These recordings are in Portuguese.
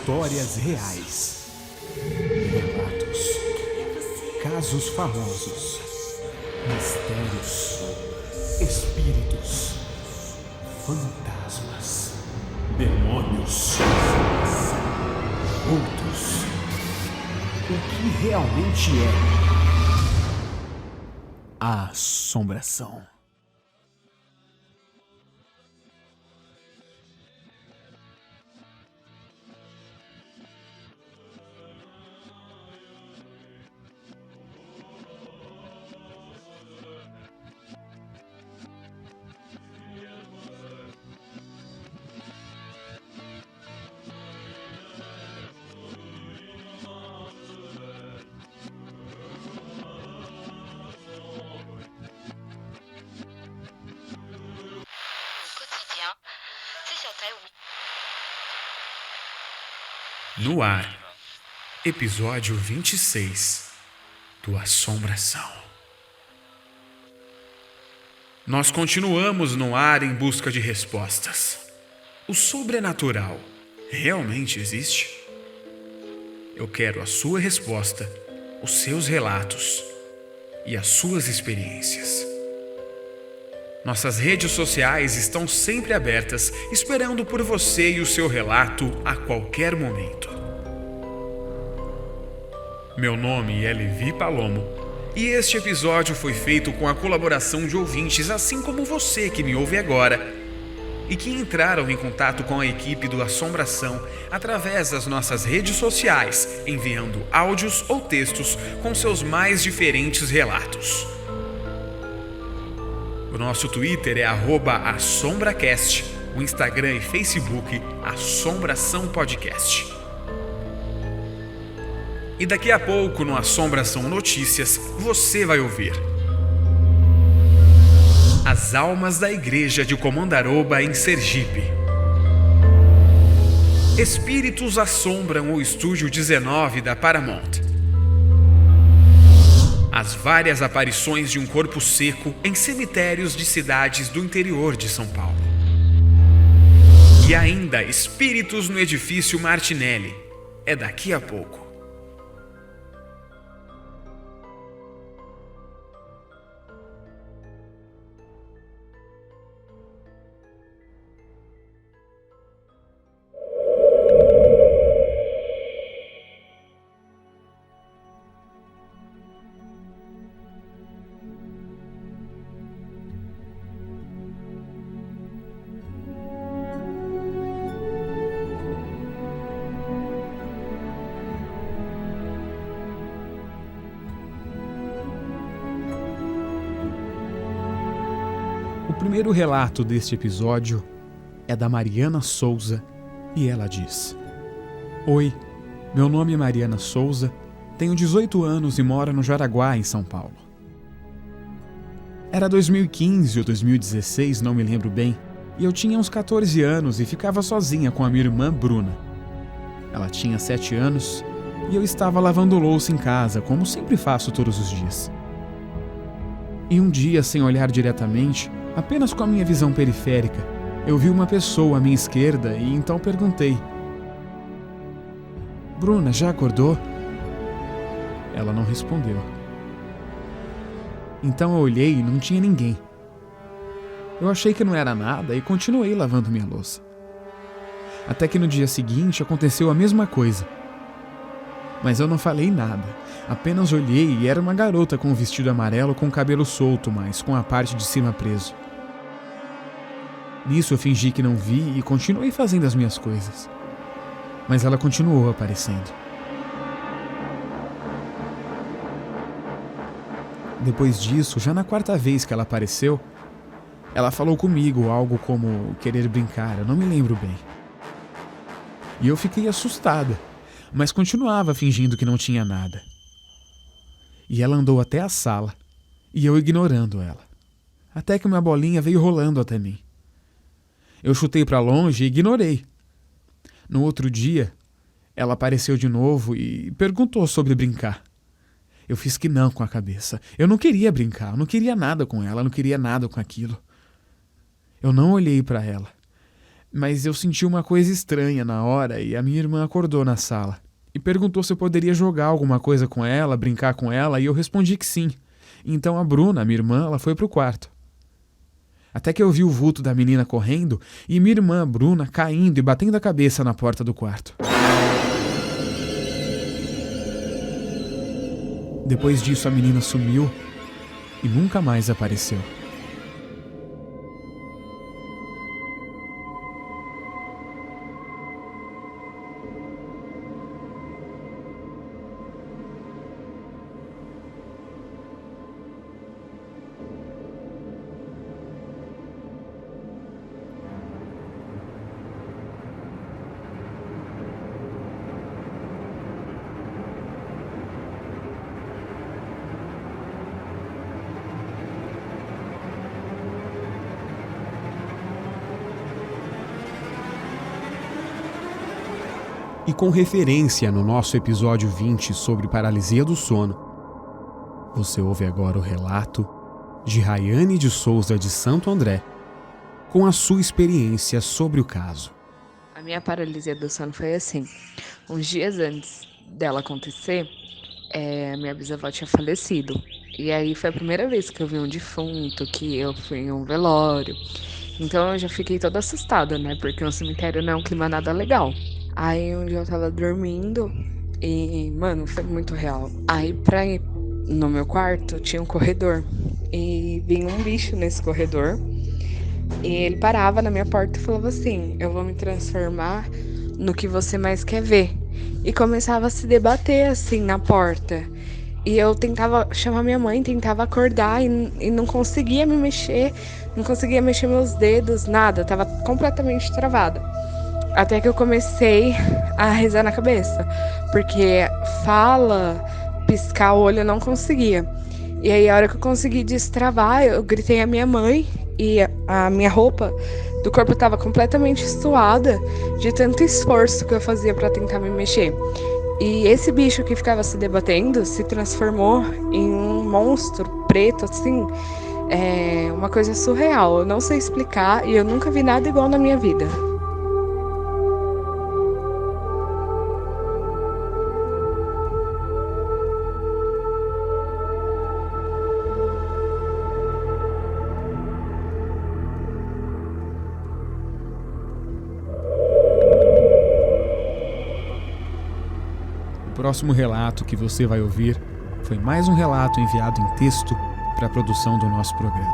Histórias reais. Relatos. Casos famosos. Mistérios. Espíritos. Fantasmas. Demônios. Vultos. O que realmente é a assombração? No ar, episódio 26 do Assombração. Nós continuamos no ar em busca de respostas. O sobrenatural realmente existe? Eu quero a sua resposta, os seus relatos e as suas experiências. Nossas redes sociais estão sempre abertas, esperando por você e o seu relato a qualquer momento. Meu nome é Levi Palomo e este episódio foi feito com a colaboração de ouvintes assim como você que me ouve agora e que entraram em contato com a equipe do Assombração através das nossas redes sociais, enviando áudios ou textos com seus mais diferentes relatos. O nosso Twitter é @assombracast, o Instagram e Facebook Assombração Podcast. E daqui a pouco no Assombração Notícias você vai ouvir as almas da igreja de Comandaroba em Sergipe. Espíritos assombram o estúdio 19 da Paramount. As várias aparições de um corpo seco em cemitérios de cidades do interior de São Paulo. E ainda espíritos no edifício Martinelli. É daqui a pouco. O primeiro relato deste episódio é da Mariana Souza e ela diz: Oi, meu nome é Mariana Souza, tenho 18 anos e moro no Jaraguá, em São Paulo. Era 2015 ou 2016, não me lembro bem, e eu tinha uns 14 anos e ficava sozinha com a minha irmã Bruna. Ela tinha 7 anos e eu estava lavando louça em casa, como sempre faço todos os dias. E um dia, sem olhar diretamente, apenas com a minha visão periférica, eu vi uma pessoa à minha esquerda e então perguntei: Bruna, já acordou? Ela não respondeu. Então eu olhei e não tinha ninguém. Eu achei que não era nada e continuei lavando minha louça. Até que no dia seguinte aconteceu a mesma coisa. Mas eu não falei nada, apenas olhei e era uma garota com um vestido amarelo com o cabelo solto, mas com a parte de cima preso. Nisso eu fingi que não vi e continuei fazendo as minhas coisas. Mas ela continuou aparecendo. Depois disso, já na quarta vez que ela apareceu, ela falou comigo algo como querer brincar, eu não me lembro bem. E eu fiquei assustada, mas continuava fingindo que não tinha nada. E ela andou até a sala, e eu ignorando ela, até que uma bolinha veio rolando até mim. Eu chutei para longe e ignorei. No outro dia, ela apareceu de novo e perguntou sobre brincar. Eu fiz que não com a cabeça. Eu não queria brincar, eu não queria nada com ela, eu não queria nada com aquilo. Eu não olhei para ela. Mas eu senti uma coisa estranha na hora e a minha irmã acordou na sala e perguntou se eu poderia jogar alguma coisa com ela, brincar com ela, e eu respondi que sim. Então a Bruna, minha irmã, ela foi pro quarto. Até que eu vi o vulto da menina correndo e minha irmã, Bruna, caindo e batendo a cabeça na porta do quarto. Depois disso a menina sumiu e nunca mais apareceu. E com referência no nosso episódio 20 sobre paralisia do sono, você ouve agora o relato de Rayane de Souza de Santo André, com a sua experiência sobre o caso. A minha paralisia do sono foi assim. Uns dias antes dela acontecer, minha bisavó tinha falecido. E aí foi a primeira vez que eu vi um defunto, que eu fui em um velório. Então eu já fiquei toda assustada, né? Porque um cemitério não é um clima nada legal. Aí um dia eu tava dormindo e, mano, foi muito real. Aí pra ir no meu quarto tinha um corredor. E vinha um bicho nesse corredor. E ele parava na minha porta e falava assim: eu vou me transformar no que você mais quer ver. E começava a se debater assim na porta. E eu tentava chamar minha mãe, tentava acordar e não conseguia me mexer, não conseguia mexer meus dedos, nada, tava completamente travada. Até que eu comecei a rezar na cabeça, porque fala, piscar o olho eu não conseguia. E aí a hora que eu consegui destravar, eu gritei a minha mãe e a minha roupa do corpo estava completamente suada de tanto esforço que eu fazia para tentar me mexer. E esse bicho que ficava se debatendo se transformou em um monstro preto, assim, uma coisa surreal. Eu não sei explicar e eu nunca vi nada igual na minha vida. O próximo relato que você vai ouvir foi mais um relato enviado em texto para a produção do nosso programa.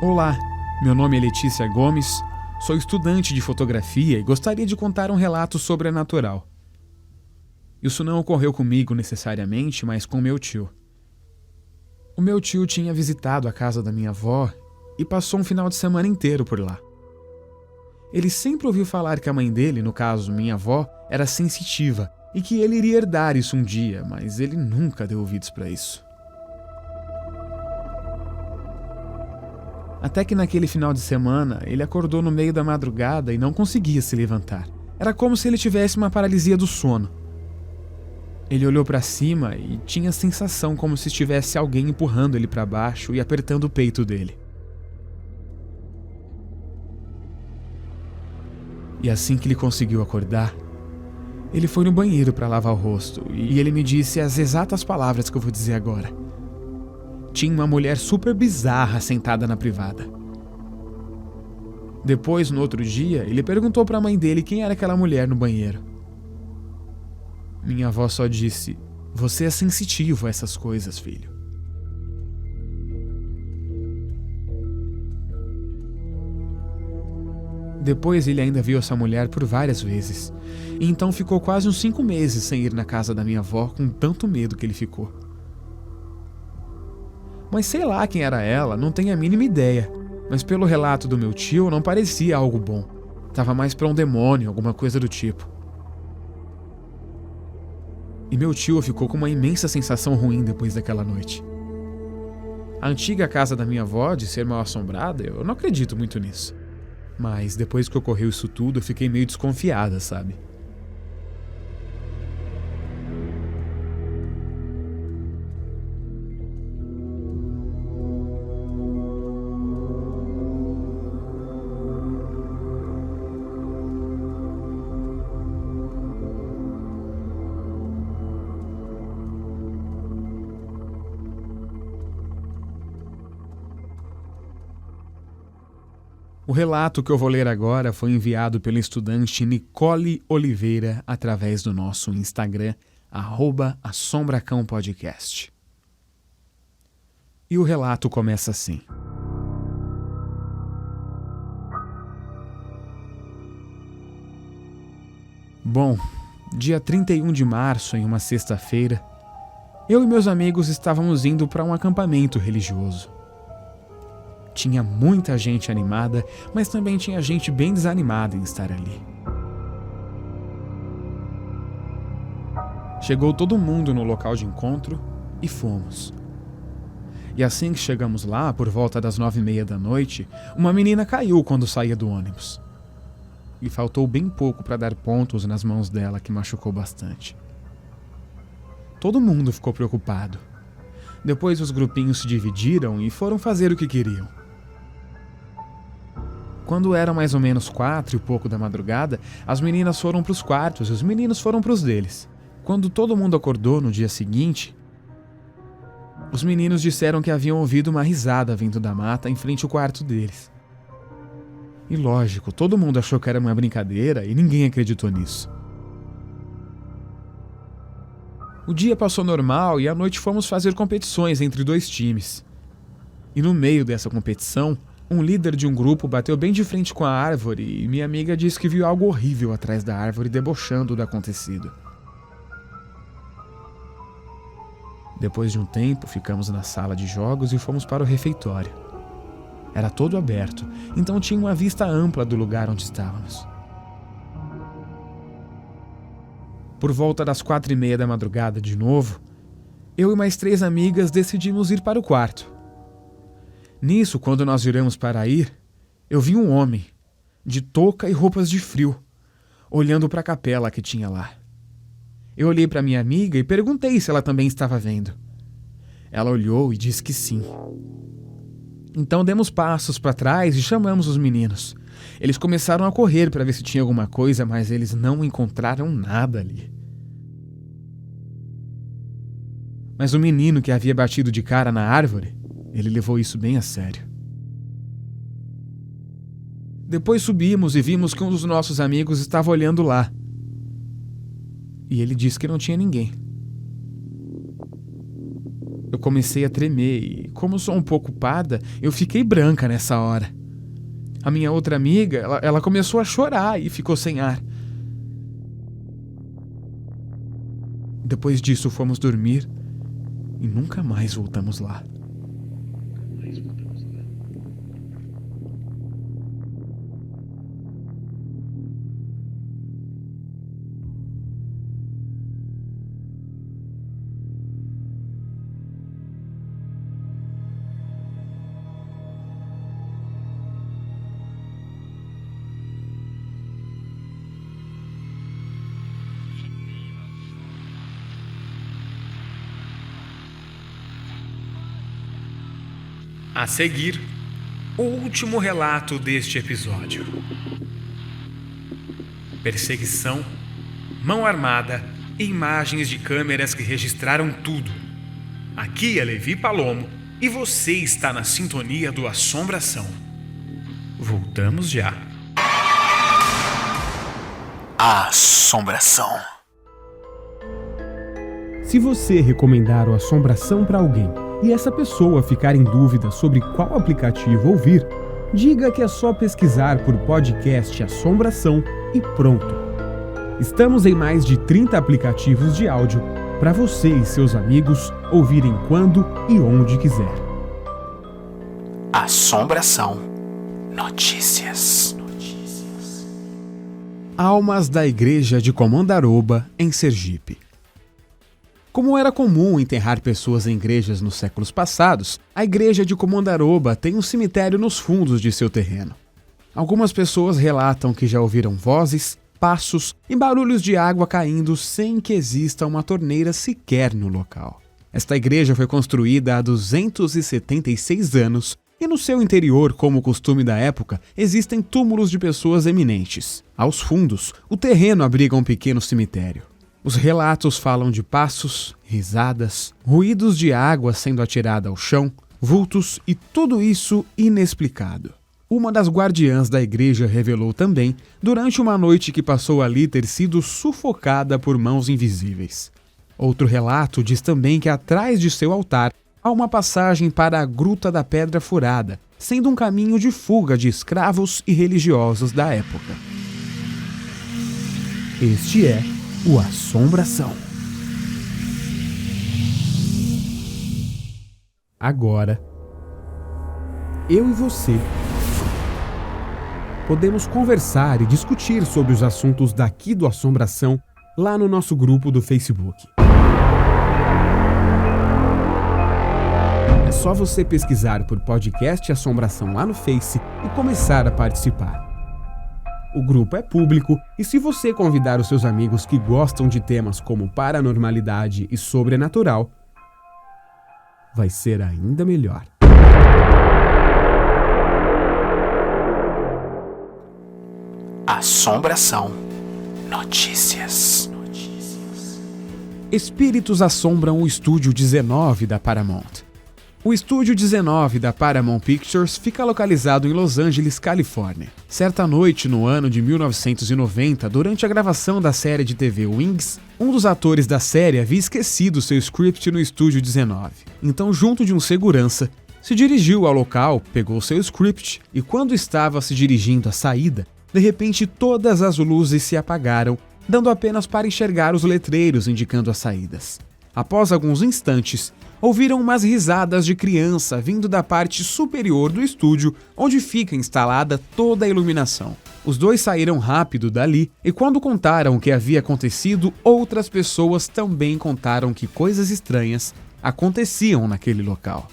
Olá, meu nome é Letícia Gomes, sou estudante de fotografia e gostaria de contar um relato sobrenatural. Isso não ocorreu comigo necessariamente, mas com meu tio. O meu tio tinha visitado a casa da minha avó e passou um final de semana inteiro por lá. Ele sempre ouviu falar que a mãe dele, no caso minha avó, era sensitiva e que ele iria herdar isso um dia, mas ele nunca deu ouvidos para isso. Até que naquele final de semana, ele acordou no meio da madrugada e não conseguia se levantar. Era como se ele tivesse uma paralisia do sono. Ele olhou para cima e tinha a sensação como se tivesse alguém empurrando ele para baixo e apertando o peito dele. E assim que ele conseguiu acordar, ele foi no banheiro para lavar o rosto e ele me disse as exatas palavras que eu vou dizer agora. Tinha uma mulher super bizarra sentada na privada. Depois, no outro dia, ele perguntou para a mãe dele quem era aquela mulher no banheiro. Minha avó só disse: "Você é sensitivo a essas coisas, filho." Depois ele ainda viu essa mulher por várias vezes, e então ficou quase uns 5 meses sem ir na casa da minha avó com tanto medo que ele ficou. Mas sei lá quem era ela, não tenho a mínima ideia, mas pelo relato do meu tio não parecia algo bom. Tava mais pra um demônio, alguma coisa do tipo. E meu tio ficou com uma imensa sensação ruim depois daquela noite. A antiga casa da minha avó, de ser mal assombrada, eu não acredito muito nisso. Mas depois que ocorreu isso tudo, eu fiquei meio desconfiada, sabe? O relato que eu vou ler agora foi enviado pela estudante Nicole Oliveira através do nosso Instagram, @assombracãopodcast. E o relato começa assim. Bom, dia 31 de março, em uma sexta-feira, eu e meus amigos estávamos indo para um acampamento religioso. Tinha muita gente animada, mas também tinha gente bem desanimada em estar ali. Chegou todo mundo no local de encontro e fomos. E assim que chegamos lá, por volta das 9h30 da noite, uma menina caiu quando saía do ônibus. E faltou bem pouco para dar pontos nas mãos dela, que machucou bastante. Todo mundo ficou preocupado. Depois os grupinhos se dividiram e foram fazer o que queriam. Quando eram mais ou menos 4 e pouco da madrugada, as meninas foram para os quartos e os meninos foram para os deles. Quando todo mundo acordou no dia seguinte, os meninos disseram que haviam ouvido uma risada vindo da mata em frente ao quarto deles. E lógico, todo mundo achou que era uma brincadeira e ninguém acreditou nisso. O dia passou normal e à noite fomos fazer competições entre 2 times. E no meio dessa competição, um líder de um grupo bateu bem de frente com a árvore e minha amiga disse que viu algo horrível atrás da árvore debochando do acontecido. Depois de um tempo, ficamos na sala de jogos e fomos para o refeitório. Era todo aberto, então tinha uma vista ampla do lugar onde estávamos. Por volta das 4h30 da madrugada de novo, eu e mais 3 amigas decidimos ir para o quarto. Nisso, quando nós viramos para ir, eu vi um homem, de touca e roupas de frio, olhando para a capela que tinha lá. Eu olhei para minha amiga e perguntei se ela também estava vendo. Ela olhou e disse que sim. Então demos passos para trás e chamamos os meninos. Eles começaram a correr para ver se tinha alguma coisa, mas eles não encontraram nada ali. Mas o menino que havia batido de cara na árvore, ele levou isso bem a sério. Depois subimos e vimos que um dos nossos amigos estava olhando lá. E ele disse que não tinha ninguém. Eu comecei a tremer e, como sou um pouco parda, eu fiquei branca nessa hora. A minha outra amiga, ela começou a chorar e ficou sem ar. Depois disso fomos dormir e nunca mais voltamos lá. A seguir, o último relato deste episódio. Perseguição, mão armada e imagens de câmeras que registraram tudo. Aqui é Levi Palomo e você está na sintonia do Assombração. Voltamos já. Assombração. Se você recomendar o Assombração para alguém e essa pessoa ficar em dúvida sobre qual aplicativo ouvir, diga que é só pesquisar por podcast Assombração e pronto. Estamos em mais de 30 aplicativos de áudio para você e seus amigos ouvirem quando e onde quiser. Assombração. Notícias. Almas da Igreja de Comandaroba, em Sergipe. Como era comum enterrar pessoas em igrejas nos séculos passados, a Igreja de Comandaroba tem um cemitério nos fundos de seu terreno. Algumas pessoas relatam que já ouviram vozes, passos e barulhos de água caindo sem que exista uma torneira sequer no local. Esta igreja foi construída há 276 anos e no seu interior, como costume da época, existem túmulos de pessoas eminentes. Aos fundos, o terreno abriga um pequeno cemitério. Os relatos falam de passos, risadas, ruídos de água sendo atirada ao chão, vultos e tudo isso inexplicado. Uma das guardiãs da igreja revelou também, durante uma noite que passou ali, ter sido sufocada por mãos invisíveis. Outro relato diz também que atrás de seu altar há uma passagem para a Gruta da Pedra Furada, sendo um caminho de fuga de escravos e religiosos da época. Este é o Assombração. Agora, eu e você podemos conversar e discutir sobre os assuntos daqui do Assombração lá no nosso grupo do Facebook. É só você pesquisar por podcast Assombração lá no Face e começar a participar. O grupo é público e se você convidar os seus amigos que gostam de temas como paranormalidade e sobrenatural, vai ser ainda melhor. Assombração. Notícias. Espíritos assombram o Estúdio 19 da Paramount. O Estúdio 19 da Paramount Pictures fica localizado em Los Angeles, Califórnia. Certa noite, no ano de 1990, durante a gravação da série de TV Wings, um dos atores da série havia esquecido seu script no Estúdio 19. Então, junto de um segurança, se dirigiu ao local, pegou seu script e, quando estava se dirigindo à saída, de repente todas as luzes se apagaram, dando apenas para enxergar os letreiros indicando as saídas. Após alguns instantes, ouviram umas risadas de criança vindo da parte superior do estúdio, onde fica instalada toda a iluminação. Os dois saíram rápido dali e, quando contaram o que havia acontecido, outras pessoas também contaram que coisas estranhas aconteciam naquele local.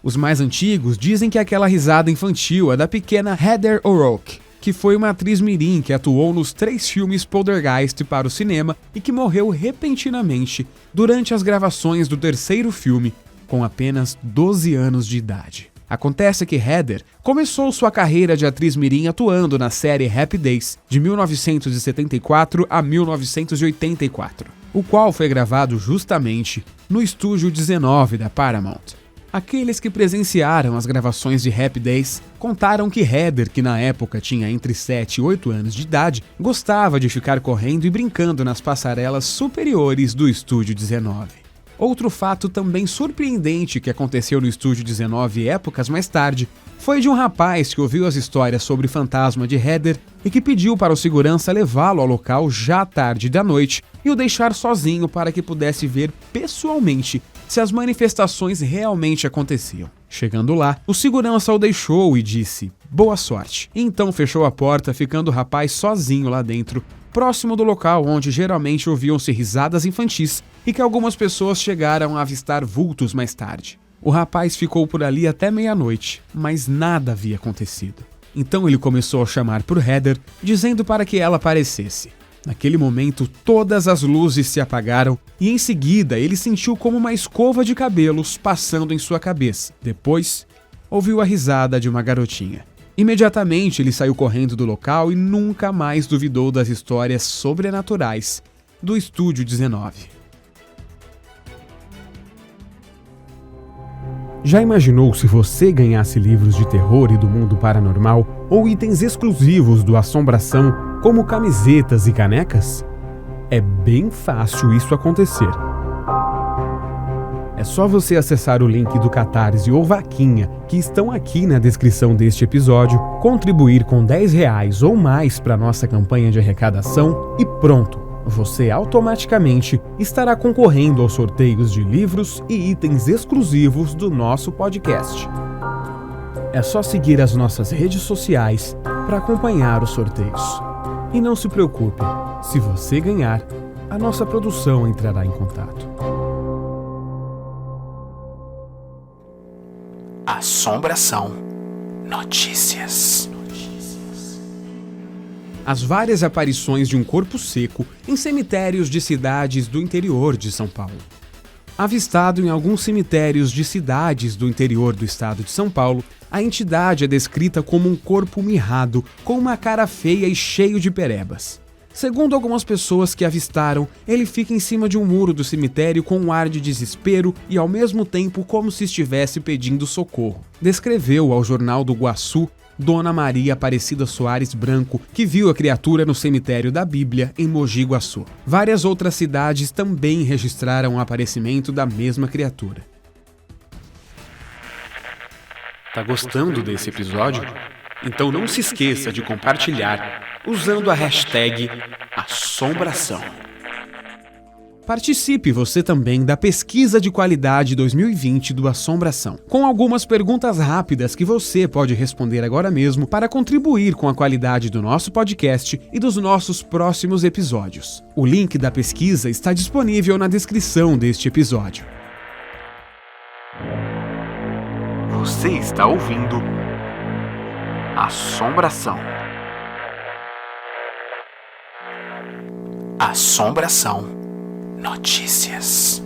Os mais antigos dizem que aquela risada infantil é da pequena Heather O'Rourke, que foi uma atriz mirim que atuou nos 3 filmes Poltergeist para o cinema e que morreu repentinamente durante as gravações do 3º filme, com apenas 12 anos de idade. Acontece que Heather começou sua carreira de atriz mirim atuando na série Happy Days, de 1974 a 1984, o qual foi gravado justamente no Estúdio 19 da Paramount. Aqueles que presenciaram as gravações de Happy Days contaram que Heather, que na época tinha entre 7 e 8 anos de idade, gostava de ficar correndo e brincando nas passarelas superiores do Estúdio 19. Outro fato também surpreendente que aconteceu no Estúdio 19 épocas mais tarde foi de um rapaz que ouviu as histórias sobre o fantasma de Heather e que pediu para o segurança levá-lo ao local já tarde da noite e o deixar sozinho para que pudesse ver pessoalmente se as manifestações realmente aconteciam. Chegando lá, o segurança o deixou e disse "boa sorte", e então fechou a porta, ficando o rapaz sozinho lá dentro, próximo do local onde geralmente ouviam-se risadas infantis e que algumas pessoas chegaram a avistar vultos mais tarde. O rapaz ficou por ali até meia-noite, mas nada havia acontecido. Então ele começou a chamar por Heather, dizendo para que ela aparecesse. Naquele momento, todas as luzes se apagaram e em seguida ele sentiu como uma escova de cabelos passando em sua cabeça. Depois, ouviu a risada de uma garotinha. Imediatamente ele saiu correndo do local e nunca mais duvidou das histórias sobrenaturais do Estúdio 19. Já imaginou se você ganhasse livros de terror e do mundo paranormal ou itens exclusivos do Assombração, como camisetas e canecas? É bem fácil isso acontecer. É só você acessar o link do Catarse ou Vaquinha, que estão aqui na descrição deste episódio, contribuir com R$10 ou mais para nossa campanha de arrecadação e pronto! Você automaticamente estará concorrendo aos sorteios de livros e itens exclusivos do nosso podcast. É só seguir as nossas redes sociais para acompanhar os sorteios. E não se preocupe, se você ganhar, a nossa produção entrará em contato. Assombração. Notícias. As várias aparições de um corpo seco em cemitérios de cidades do interior de São Paulo. Avistado em alguns cemitérios de cidades do interior do estado de São Paulo, a entidade é descrita como um corpo mirrado, com uma cara feia e cheio de perebas. Segundo algumas pessoas que avistaram, ele fica em cima de um muro do cemitério com um ar de desespero e ao mesmo tempo como se estivesse pedindo socorro. Descreveu ao Jornal do Guaçu Dona Maria Aparecida Soares Branco, que viu a criatura no cemitério da Bíblia, em Mogi Guaçu. Várias outras cidades também registraram o aparecimento da mesma criatura. Tá gostando desse episódio? Então não se esqueça de compartilhar usando a hashtag Assombração. Participe você também da pesquisa de qualidade 2020 do Assombração, com algumas perguntas rápidas que você pode responder agora mesmo para contribuir com a qualidade do nosso podcast e dos nossos próximos episódios. O link da pesquisa está disponível na descrição deste episódio. Você está ouvindo Assombração. Assombração Notícias.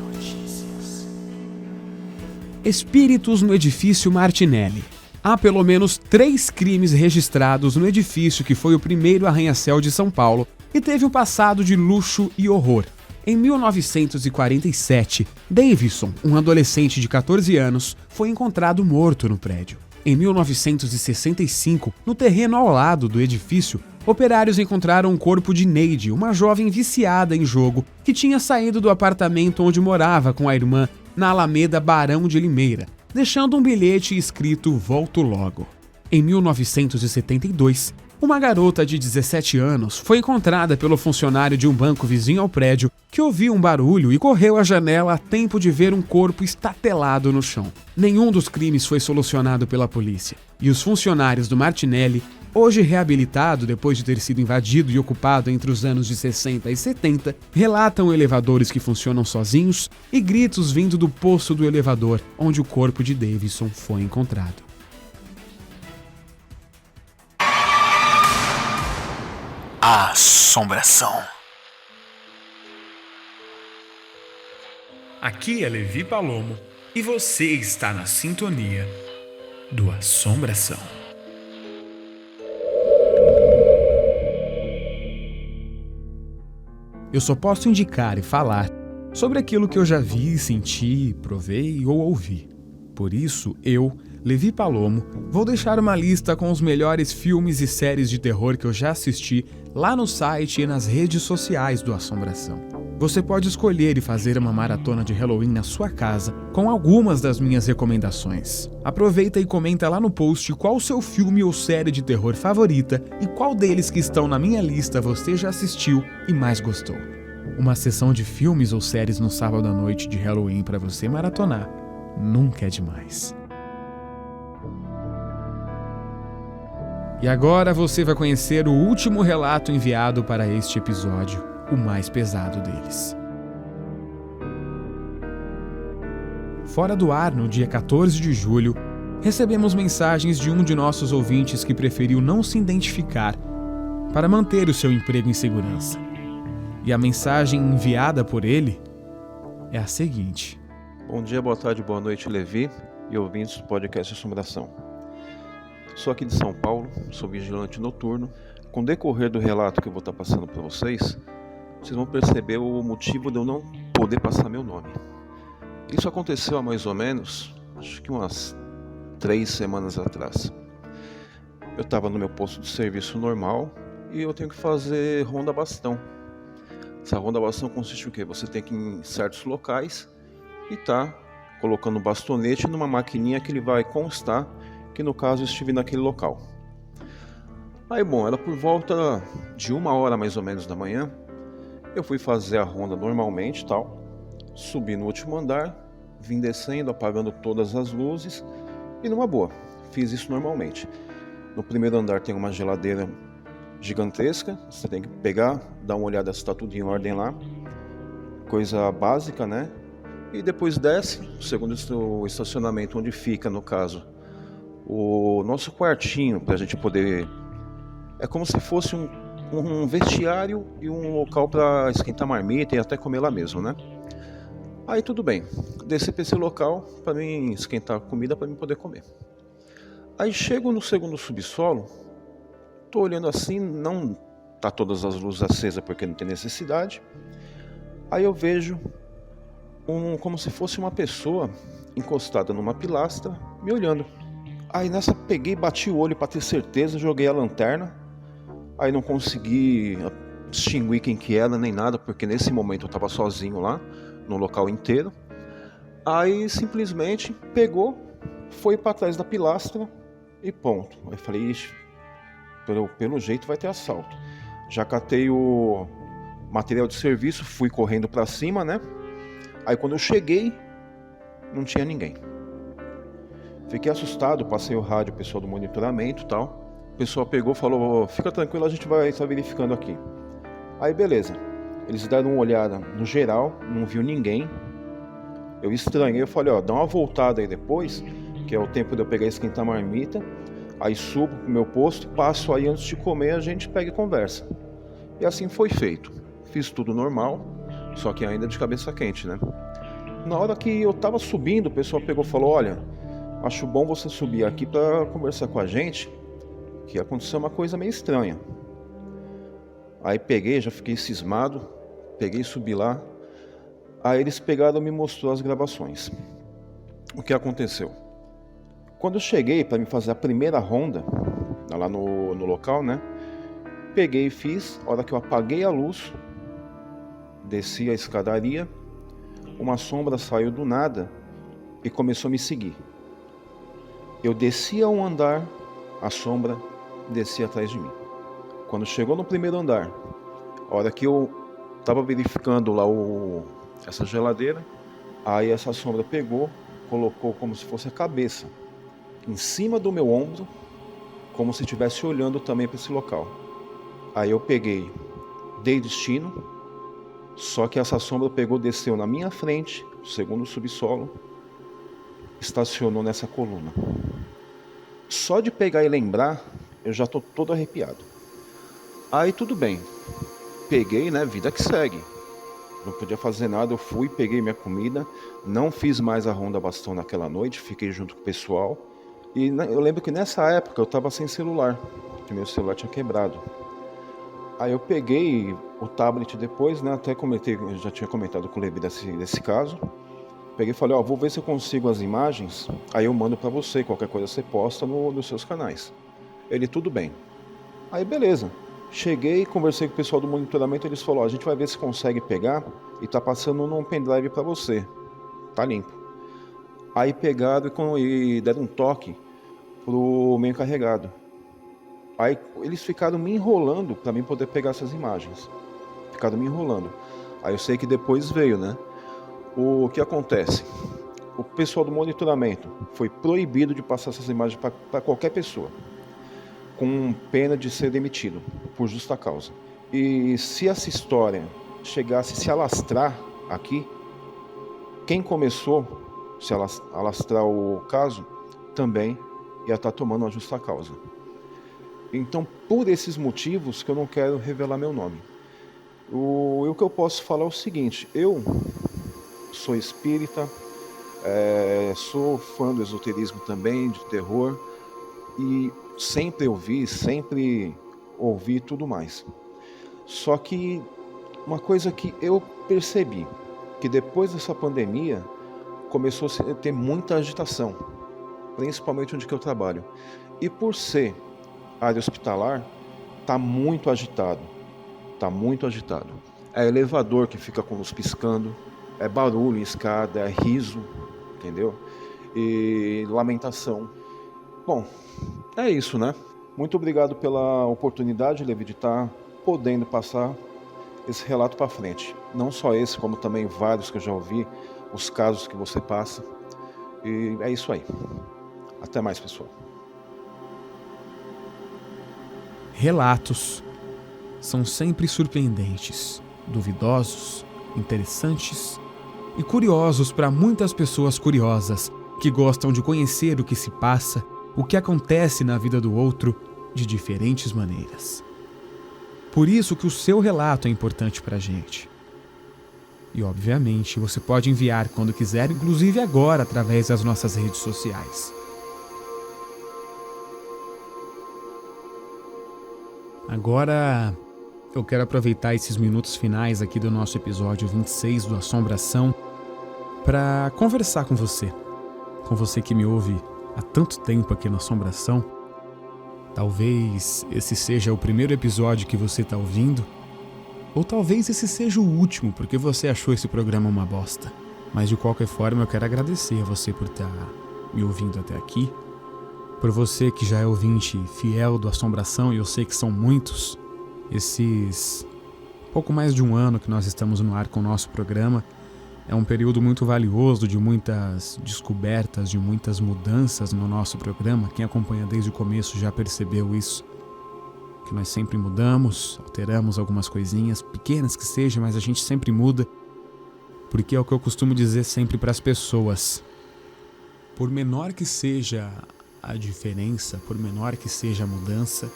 Espíritos no edifício Martinelli. Há pelo menos 3 crimes registrados no edifício que foi o primeiro arranha-céu de São Paulo e teve um passado de luxo e horror. Em 1947, Davidson, um adolescente de 14 anos, foi encontrado morto no prédio. Em 1965, no terreno ao lado do edifício, operários encontraram o corpo de Neide, uma jovem viciada em jogo que tinha saído do apartamento onde morava com a irmã na Alameda Barão de Limeira, deixando um bilhete escrito "Volto logo". Em 1972, uma garota de 17 anos foi encontrada pelo funcionário de um banco vizinho ao prédio que ouviu um barulho e correu à janela a tempo de ver um corpo estatelado no chão. Nenhum dos crimes foi solucionado pela polícia, e os funcionários do Martinelli, hoje reabilitado depois de ter sido invadido e ocupado entre os anos de 60 e 70, relatam elevadores que funcionam sozinhos e gritos vindo do poço do elevador onde o corpo de Davidson foi encontrado. A Assombração. Aqui é Levi Palomo e você está na sintonia do Assombração. Eu só posso indicar e falar sobre aquilo que eu já vi, senti, provei ou ouvi. Por isso, eu, Levi Palomo, vou deixar uma lista com os melhores filmes e séries de terror que eu já assisti lá no site e nas redes sociais do Assombração. Você pode escolher e fazer uma maratona de Halloween na sua casa com algumas das minhas recomendações. Aproveita e comenta lá no post qual o seu filme ou série de terror favorita e qual deles que estão na minha lista você já assistiu e mais gostou. Uma sessão de filmes ou séries no sábado à noite de Halloween para você maratonar nunca é demais. E agora você vai conhecer o último relato enviado para este episódio, o mais pesado deles. Fora do ar, no dia 14 de julho, recebemos mensagens de um de nossos ouvintes que preferiu não se identificar para manter o seu emprego em segurança. E a mensagem enviada por ele é a seguinte: Bom dia, boa tarde, boa noite, Levi e ouvintes do podcast Assombração. Sou aqui de São Paulo, sou vigilante noturno. Com o decorrer do relato que eu vou estar passando para vocês vão perceber o motivo de eu não poder passar meu nome. Isso aconteceu há mais ou menos, acho que umas 3 semanas atrás. Eu estava no meu posto de serviço normal e eu tenho que fazer ronda bastão. Essa ronda bastão consiste em quê? Você tem que ir em certos locais e tá colocando o bastonete numa maquininha que ele vai constar que no caso eu estive naquele local. Aí bom, era por volta de 1h mais ou menos da manhã, eu fui fazer a ronda normalmente e tal, subi no último andar, vim descendo, apagando todas as luzes e numa boa, fiz isso normalmente. No primeiro andar tem uma geladeira gigantesca, você tem que pegar, dar uma olhada se está tudo em ordem lá, coisa básica, né? E depois desce, segundo o estacionamento onde fica, no caso, o nosso quartinho para a gente poder... É como se fosse um vestiário e um local para esquentar marmita e até comer lá mesmo, né? Aí tudo bem, desci para esse local para mim esquentar comida para mim poder comer. Aí chego no segundo subsolo, tô olhando assim, não tá todas as luzes acesas porque não tem necessidade. Aí eu vejo como se fosse uma pessoa encostada numa pilastra me olhando. Aí nessa peguei, bati o olho para ter certeza, joguei a lanterna. Aí não consegui distinguir quem que era nem nada, porque nesse momento eu estava sozinho lá, no local inteiro. Aí simplesmente pegou, foi para trás da pilastra e ponto. Aí falei, ixi, pelo jeito vai ter assalto. Já catei o material de serviço, fui correndo para cima, né? Aí quando eu cheguei, não tinha ninguém. Fiquei assustado, passei o rádio, o pessoal do monitoramento e tal. O pessoal pegou e falou, fica tranquilo, a gente vai estar verificando aqui. Aí beleza, eles deram uma olhada no geral, não viu ninguém. Eu estranhei, eu falei, dá uma voltada aí depois, que é o tempo de eu pegar e esquentar a marmita. Aí subo pro meu posto, passo aí antes de comer, a gente pega e conversa. E assim foi feito. Fiz tudo normal, só que ainda de cabeça quente, né? Na hora que eu tava subindo, o pessoal pegou e falou, olha, acho bom você subir aqui para conversar com a gente, que aconteceu uma coisa meio estranha. Aí peguei, já fiquei cismado, peguei e subi lá. Aí eles pegaram e me mostrou as gravações. O que aconteceu? Quando eu cheguei para me fazer a primeira ronda, lá no local, né? Peguei e fiz, a hora que eu apaguei a luz, desci a escadaria, uma sombra saiu do nada e começou a me seguir. Eu descia um andar, a sombra descia atrás de mim. Quando chegou no primeiro andar, a hora que eu estava verificando lá essa geladeira, aí essa sombra pegou, colocou como se fosse a cabeça em cima do meu ombro, como se estivesse olhando também para esse local. Aí eu peguei, dei destino, só que essa sombra pegou, desceu na minha frente, segundo o subsolo, estacionou nessa coluna. Só de pegar e lembrar, eu já tô todo arrepiado. Aí tudo bem, peguei, né, vida que segue. Não podia fazer nada, eu fui, peguei minha comida, não fiz mais a ronda bastão naquela noite, fiquei junto com o pessoal. E eu lembro que nessa época eu tava sem celular, que meu celular tinha quebrado. Aí eu peguei o tablet depois, né, até comentei, eu já tinha comentado com o Levi desse caso. Peguei e falei, vou ver se eu consigo as imagens, aí eu mando pra você, qualquer coisa você posta nos seus canais. Ele, tudo bem. Aí beleza. Cheguei, conversei com o pessoal do monitoramento, eles falaram, a gente vai ver se consegue pegar e tá passando num pendrive pra você. Tá limpo. Aí pegaram e deram um toque pro meu encarregado. Aí eles ficaram me enrolando pra mim poder pegar essas imagens. Ficaram me enrolando. Aí eu sei que depois veio, né? O que acontece? O pessoal do monitoramento foi proibido de passar essas imagens para qualquer pessoa, com pena de ser demitido, por justa causa. E se essa história chegasse a se alastrar aqui, quem começou a se alastrar o caso, também ia estar tomando uma justa causa. Então, por esses motivos que eu não quero revelar meu nome. O que eu posso falar é o seguinte, eu sou espírita, sou fã do esoterismo também, de terror, e sempre ouvi tudo mais. Só que uma coisa que eu percebi, que depois dessa pandemia começou a ter muita agitação, principalmente onde que eu trabalho. E por ser área hospitalar, tá muito agitado. É elevador que fica com luz piscando, é barulho em escada, é riso, entendeu? E lamentação. Bom, é isso, né? Muito obrigado pela oportunidade, Levi, de estar podendo passar esse relato para frente. Não só esse, como também vários que eu já ouvi, os casos que você passa. E é isso aí. Até mais, pessoal. Relatos são sempre surpreendentes, duvidosos, interessantes e curiosos para muitas pessoas curiosas que gostam de conhecer o que se passa, o que acontece na vida do outro de diferentes maneiras. Por isso que o seu relato é importante para a gente. E, obviamente, você pode enviar quando quiser, inclusive agora, através das nossas redes sociais. Agora, eu quero aproveitar esses minutos finais aqui do nosso episódio 26 do Assombração para conversar com você que me ouve há tanto tempo aqui na Assombração. Talvez esse seja o primeiro episódio que você está ouvindo, ou talvez esse seja o último, porque você achou esse programa uma bosta. Mas de qualquer forma eu quero agradecer a você por estar me ouvindo até aqui, por você que já é ouvinte fiel do Assombração, e eu sei que são muitos. Esses pouco mais de um ano que nós estamos no ar com o nosso programa é um período muito valioso, de muitas descobertas, de muitas mudanças no nosso programa. Quem acompanha desde o começo já percebeu isso, que nós sempre mudamos, alteramos algumas coisinhas, pequenas que sejam, mas a gente sempre muda, porque é o que eu costumo dizer sempre para as pessoas. Por menor que seja a diferença, por menor que seja a mudança,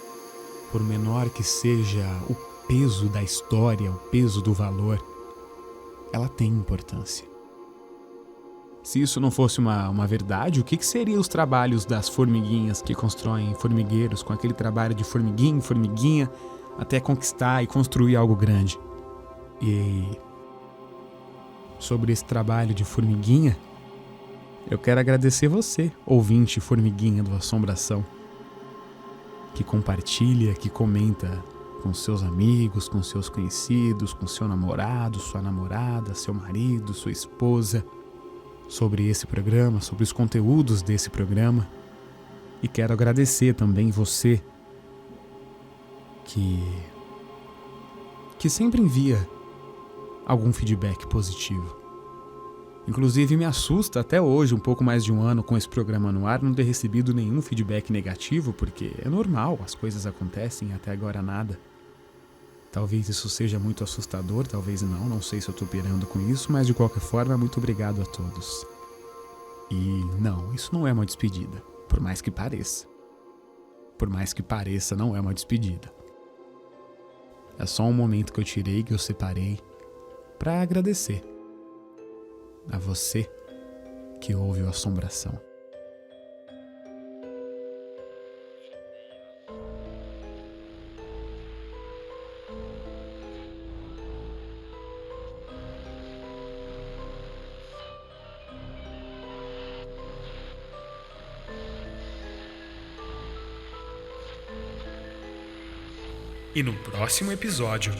por menor que seja o peso da história, o peso do valor, ela tem importância. Se isso não fosse uma verdade, o que seriam os trabalhos das formiguinhas que constroem formigueiros, com aquele trabalho de formiguinha em formiguinha, até conquistar e construir algo grande? E sobre esse trabalho de formiguinha, eu quero agradecer você, ouvinte formiguinha do Assombração, que compartilha, que comenta com seus amigos, com seus conhecidos, com seu namorado, sua namorada, seu marido, sua esposa, sobre esse programa, sobre os conteúdos desse programa. E quero agradecer também você que sempre envia algum feedback positivo. Inclusive me assusta até hoje, um pouco mais de um ano com esse programa no ar, não ter recebido nenhum feedback negativo, porque é normal, as coisas acontecem, até agora nada. Talvez isso seja muito assustador, talvez não sei se eu tô pirando com isso, mas de qualquer forma, muito obrigado a todos. E não, isso não é uma despedida, por mais que pareça. Por mais que pareça, não é uma despedida. É só um momento que eu tirei, que eu separei, para agradecer a você que ouve o Assombração. E no próximo episódio,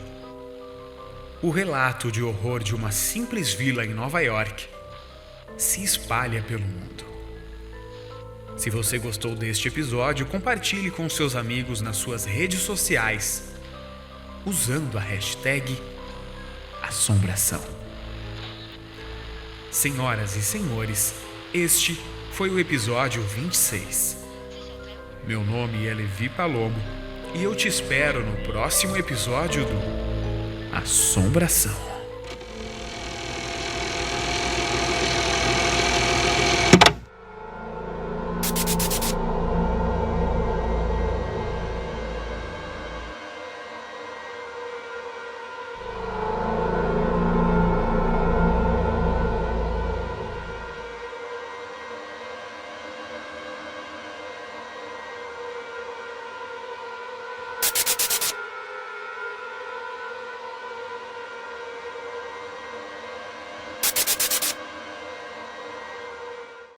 o relato de horror de uma simples vila em Nova York se espalha pelo mundo. Se você gostou deste episódio, compartilhe com seus amigos nas suas redes sociais, usando a hashtag Assombração. Senhoras e senhores, este foi o episódio 26. Meu nome é Levi Palomo e eu te espero no próximo episódio do Assombração.